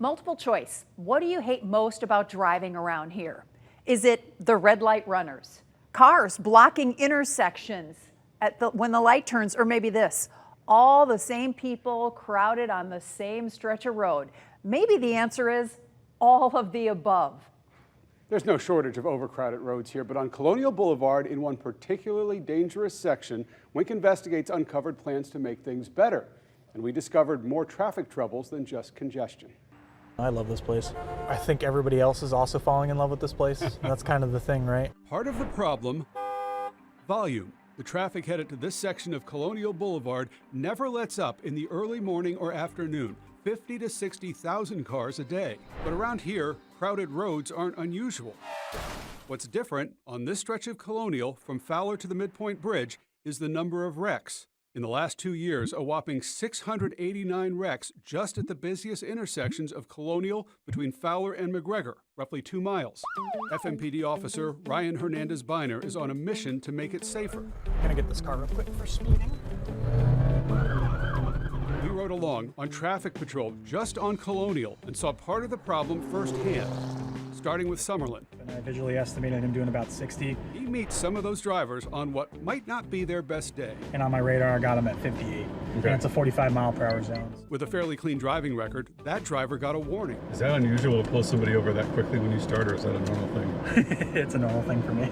Multiple choice. What do you hate most about driving around here? Is it the red light runners, cars blocking intersections when the light turns, or maybe this, all the same people crowded on the same stretch of road? Maybe the answer is all of the above. There's no shortage of overcrowded roads here, but on Colonial Boulevard, in one particularly dangerous section, Wink Investigates uncovered plans to make things better. And we discovered more traffic troubles than just congestion. I love this place. I think everybody else is also falling in love with this place. That's kind of the thing, right? Part of the problem, volume. The traffic headed to this section of Colonial Boulevard never lets up in the early morning or afternoon. 50 to 60,000 cars a day. But around here, crowded roads aren't unusual. What's different on this stretch of Colonial from Fowler to the Midpoint Bridge is the number of wrecks. In the last 2 years, a whopping 689 wrecks just at the busiest intersections of Colonial between Fowler and McGregor, roughly 2 miles. FMPD officer Ryan Hernandez-Biner is on a mission to make it safer. I'm gonna get this car real quick for speeding. We rode along on traffic patrol just on Colonial and saw part of the problem firsthand, starting with Summerlin. And I visually estimated him doing about 60. He meets some of those drivers on what might not be their best day. And on my radar, I got him at 58. And it's a 45-mile-per-hour zone. With a fairly clean driving record, that driver got a warning. Is that unusual to pull somebody over that quickly when you start, or is that a normal thing? It's a normal thing for me.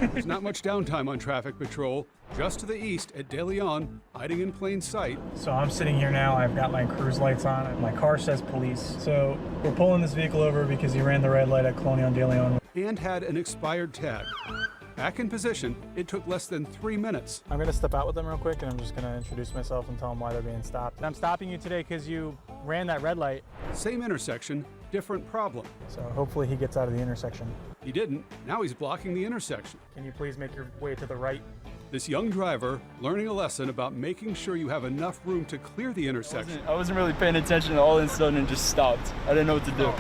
There's not much downtime on traffic patrol. Just to the east at De Leon, hiding in plain sight. So I'm sitting here now, I've got my cruise lights on, my car says police. So we're pulling this vehicle over because he ran the red light at Colonial and De Leon. And had an expired tag. Back in position, it took less than 3 minutes. I'm gonna step out with them real quick and I'm just gonna introduce myself and tell them why they're being stopped. I'm stopping you today because you ran that red light. Same intersection, different problem. So hopefully he gets out of the intersection. He didn't. Now he's blocking the intersection. Can you please make your way to the right? This young driver learning a lesson about making sure you have enough room to clear the intersection. I wasn't really paying attention, all of a sudden and just stopped. I didn't know what to do.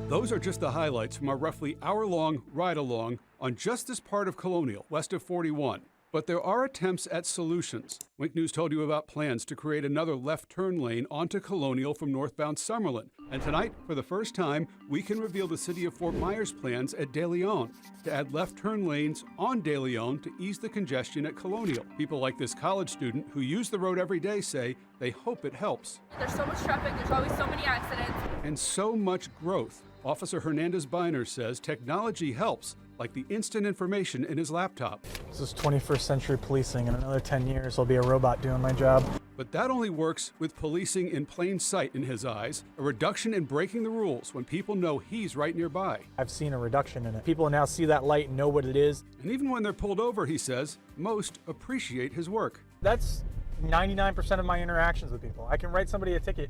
Those are just the highlights from our roughly hour-long ride-along on just this part of Colonial, west of 41. But there are attempts at solutions. Wink News told you about plans to create another left turn lane onto Colonial from northbound Summerlin. And tonight, for the first time, we can reveal the city of Fort Myers plans at De Leon to add left turn lanes on De Leon to ease the congestion at Colonial. People like this college student who use the road every day say they hope it helps. There's so much traffic, there's always so many accidents. And so much growth. Officer Hernandez-Biner says technology helps, like the instant information in his laptop. This is 21st century policing. In another 10 years, I'll be a robot doing my job. But that only works with policing in plain sight in his eyes, a reduction in breaking the rules when people know he's right nearby. I've seen a reduction in it. People now see that light and know what it is. And even when they're pulled over, he says, most appreciate his work. That's 99% of my interactions with people. I can write somebody a ticket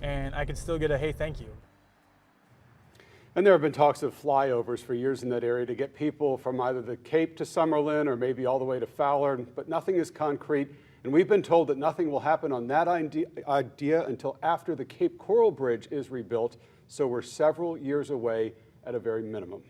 and I can still get a hey, thank you. And there have been talks of flyovers for years in that area to get people from either the Cape to Summerlin or maybe all the way to Fowler, but nothing is concrete. And we've been told that nothing will happen on that idea until after the Cape Coral Bridge is rebuilt. So we're several years away at a very minimum.